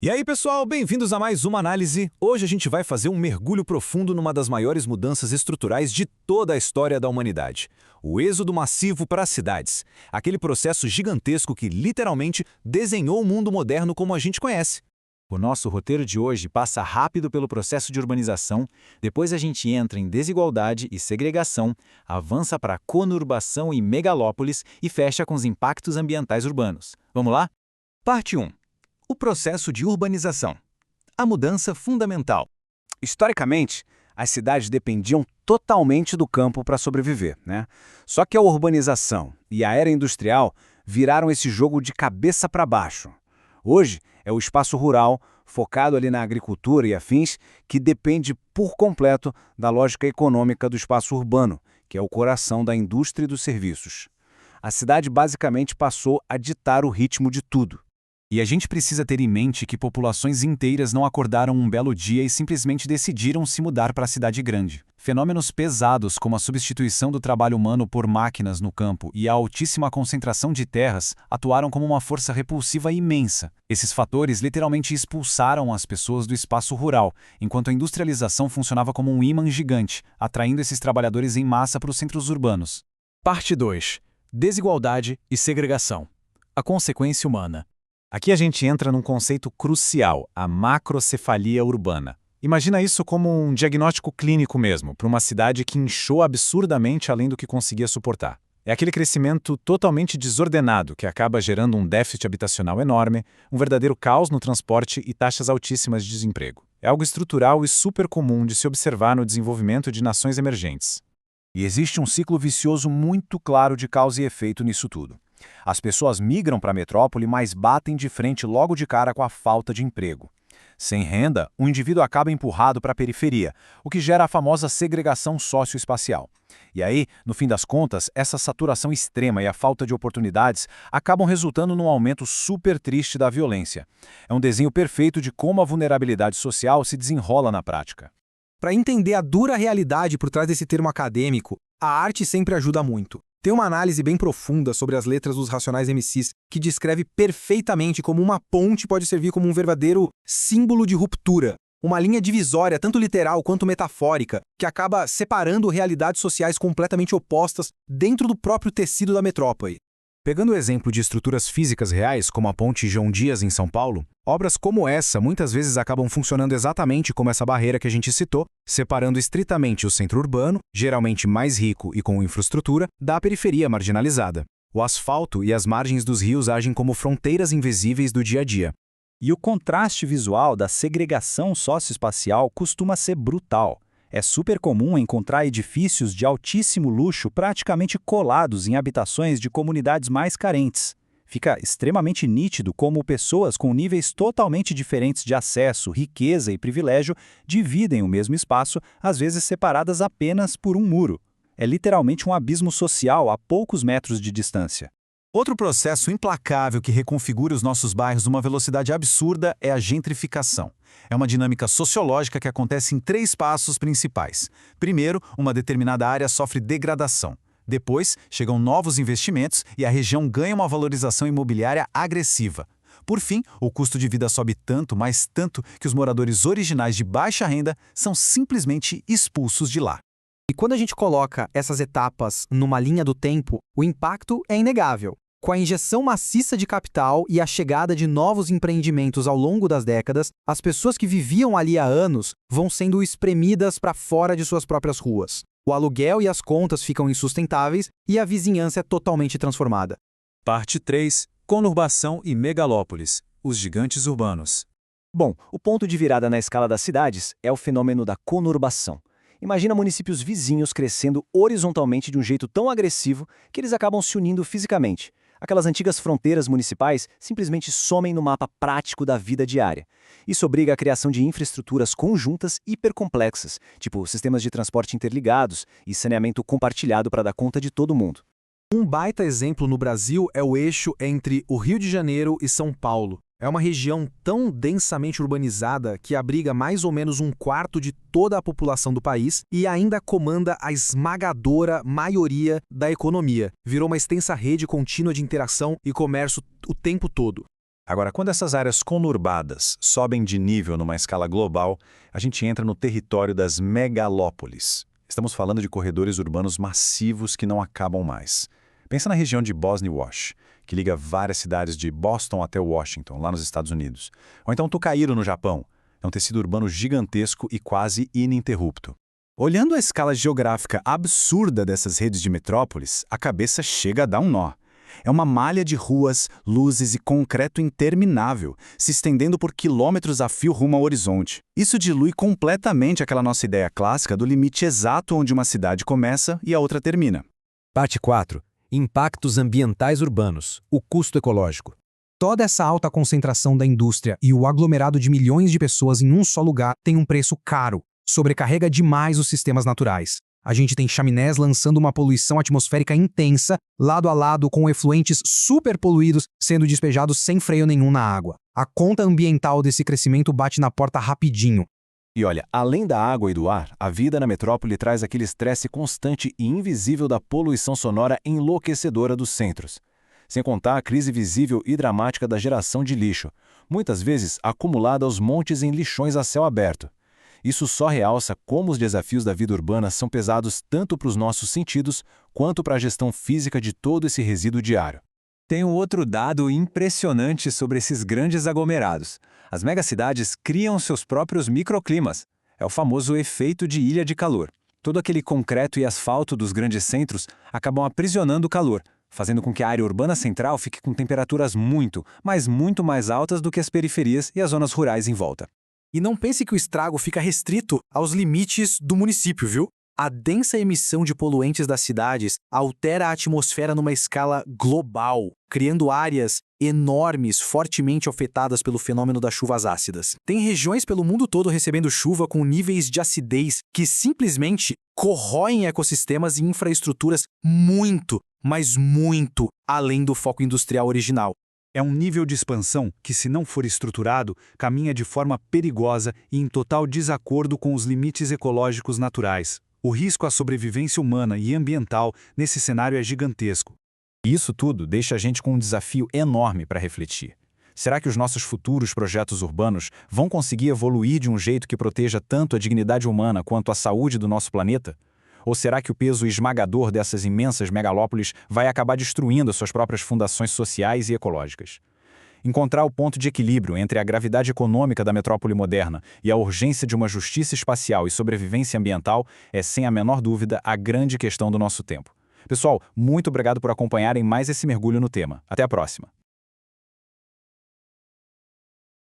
E aí, pessoal, bem-vindos a mais uma análise. Hoje a gente vai fazer um mergulho profundo numa das maiores mudanças estruturais de toda a história da humanidade. O êxodo massivo para as cidades. Aquele processo gigantesco que literalmente desenhou o mundo moderno como a gente conhece. O nosso roteiro de hoje passa rápido pelo processo de urbanização, depois a gente entra em desigualdade e segregação, avança para conurbação e megalópolis e fecha com os impactos ambientais urbanos. Vamos lá? Parte 1. O processo de urbanização. A mudança fundamental. Historicamente, as cidades dependiam totalmente do campo para sobreviver, né? Só que a urbanização e a era industrial viraram esse jogo de cabeça para baixo. Hoje, é o espaço rural, focado ali na agricultura e afins, que depende por completo da lógica econômica do espaço urbano, que é o coração da indústria e dos serviços. A cidade basicamente passou a ditar o ritmo de tudo. E a gente precisa ter em mente que populações inteiras não acordaram um belo dia e simplesmente decidiram se mudar para a cidade grande. Fenômenos pesados como a substituição do trabalho humano por máquinas no campo e a altíssima concentração de terras atuaram como uma força repulsiva imensa. Esses fatores literalmente expulsaram as pessoas do espaço rural, enquanto a industrialização funcionava como um ímã gigante, atraindo esses trabalhadores em massa para os centros urbanos. Parte 2. Desigualdade e segregação. A consequência humana. Aqui a gente entra num conceito crucial, a macrocefalia urbana. Imagina isso como um diagnóstico clínico mesmo, para uma cidade que inchou absurdamente além do que conseguia suportar. É aquele crescimento totalmente desordenado que acaba gerando um déficit habitacional enorme, um verdadeiro caos no transporte e taxas altíssimas de desemprego. É algo estrutural e super comum de se observar no desenvolvimento de nações emergentes. E existe um ciclo vicioso muito claro de causa e efeito nisso tudo. As pessoas migram para a metrópole, mas batem de frente logo de cara com a falta de emprego. Sem renda, o indivíduo acaba empurrado para a periferia, o que gera a famosa segregação socioespacial. E aí, no fim das contas, essa saturação extrema e a falta de oportunidades acabam resultando num aumento super triste da violência. É um desenho perfeito de como a vulnerabilidade social se desenrola na prática. Para entender a dura realidade por trás desse termo acadêmico, a arte sempre ajuda muito. Tem uma análise bem profunda sobre as letras dos Racionais MCs que descreve perfeitamente como uma ponte pode servir como um verdadeiro símbolo de ruptura, uma linha divisória tanto literal quanto metafórica, que acaba separando realidades sociais completamente opostas dentro do próprio tecido da metrópole. Pegando o exemplo de estruturas físicas reais, como a Ponte João Dias em São Paulo, obras como essa muitas vezes acabam funcionando exatamente como essa barreira que a gente citou, separando estritamente o centro urbano, geralmente mais rico e com infraestrutura, da periferia marginalizada. O asfalto e as margens dos rios agem como fronteiras invisíveis do dia a dia. E o contraste visual da segregação socioespacial costuma ser brutal. É super comum encontrar edifícios de altíssimo luxo praticamente colados em habitações de comunidades mais carentes. Fica extremamente nítido como pessoas com níveis totalmente diferentes de acesso, riqueza e privilégio dividem o mesmo espaço, às vezes separadas apenas por um muro. É literalmente um abismo social a poucos metros de distância. Outro processo implacável que reconfigura os nossos bairros numa velocidade absurda é a gentrificação. É uma dinâmica sociológica que acontece em 3 passos principais. Primeiro, uma determinada área sofre degradação. Depois, chegam novos investimentos e a região ganha uma valorização imobiliária agressiva. Por fim, o custo de vida sobe tanto, mas tanto, que os moradores originais de baixa renda são simplesmente expulsos de lá. E quando a gente coloca essas etapas numa linha do tempo, o impacto é inegável. Com a injeção maciça de capital e a chegada de novos empreendimentos ao longo das décadas, as pessoas que viviam ali há anos vão sendo espremidas para fora de suas próprias ruas. O aluguel e as contas ficam insustentáveis e a vizinhança é totalmente transformada. Parte 3. Conurbação e megalópolis, os gigantes urbanos. Bom, o ponto de virada na escala das cidades é o fenômeno da conurbação. Imagina municípios vizinhos crescendo horizontalmente de um jeito tão agressivo que eles acabam se unindo fisicamente. Aquelas antigas fronteiras municipais simplesmente somem no mapa prático da vida diária. Isso obriga à criação de infraestruturas conjuntas hipercomplexas, tipo sistemas de transporte interligados e saneamento compartilhado para dar conta de todo mundo. Um baita exemplo no Brasil é o eixo entre o Rio de Janeiro e São Paulo. É uma região tão densamente urbanizada que abriga mais ou menos 1/4 de toda a população do país e ainda comanda a esmagadora maioria da economia. Virou uma extensa rede contínua de interação e comércio o tempo todo. Agora, quando essas áreas conurbadas sobem de nível numa escala global, a gente entra no território das megalópolis. Estamos falando de corredores urbanos massivos que não acabam mais. Pensa na região de Bosnia-Wash, que liga várias cidades de Boston até Washington, lá nos Estados Unidos. Ou então Tokaido, no Japão. É um tecido urbano gigantesco e quase ininterrupto. Olhando a escala geográfica absurda dessas redes de metrópoles, a cabeça chega a dar um nó. É uma malha de ruas, luzes e concreto interminável, se estendendo por quilômetros a fio rumo ao horizonte. Isso dilui completamente aquela nossa ideia clássica do limite exato onde uma cidade começa e a outra termina. Parte 4. Impactos ambientais urbanos. O custo ecológico. Toda essa alta concentração da indústria e o aglomerado de milhões de pessoas em um só lugar tem um preço caro. Sobrecarrega demais os sistemas naturais. A gente tem chaminés lançando uma poluição atmosférica intensa, lado a lado com efluentes superpoluídos sendo despejados sem freio nenhum na água. A conta ambiental desse crescimento bate na porta rapidinho. E olha, além da água e do ar, a vida na metrópole traz aquele estresse constante e invisível da poluição sonora enlouquecedora dos centros. Sem contar a crise visível e dramática da geração de lixo, muitas vezes acumulada aos montes em lixões a céu aberto. Isso só realça como os desafios da vida urbana são pesados tanto para os nossos sentidos quanto para a gestão física de todo esse resíduo diário. Tem um outro dado impressionante sobre esses grandes aglomerados. As megacidades criam seus próprios microclimas. É o famoso efeito de ilha de calor. Todo aquele concreto e asfalto dos grandes centros acabam aprisionando o calor, fazendo com que a área urbana central fique com temperaturas muito, mas muito mais altas do que as periferias e as zonas rurais em volta. E não pense que o estrago fica restrito aos limites do município, viu? A densa emissão de poluentes das cidades altera a atmosfera numa escala global, criando áreas enormes fortemente afetadas pelo fenômeno das chuvas ácidas. Tem regiões pelo mundo todo recebendo chuva com níveis de acidez que simplesmente corroem ecossistemas e infraestruturas muito, mas muito além do foco industrial original. É um nível de expansão que, se não for estruturado, caminha de forma perigosa e em total desacordo com os limites ecológicos naturais. O risco à sobrevivência humana e ambiental nesse cenário é gigantesco. E isso tudo deixa a gente com um desafio enorme para refletir. Será que os nossos futuros projetos urbanos vão conseguir evoluir de um jeito que proteja tanto a dignidade humana quanto a saúde do nosso planeta? Ou será que o peso esmagador dessas imensas megalópolis vai acabar destruindo as suas próprias fundações sociais e ecológicas? Encontrar o ponto de equilíbrio entre a gravidade econômica da metrópole moderna e a urgência de uma justiça espacial e sobrevivência ambiental é, sem a menor dúvida, a grande questão do nosso tempo. Pessoal, muito obrigado por acompanharem mais esse mergulho no tema. Até a próxima!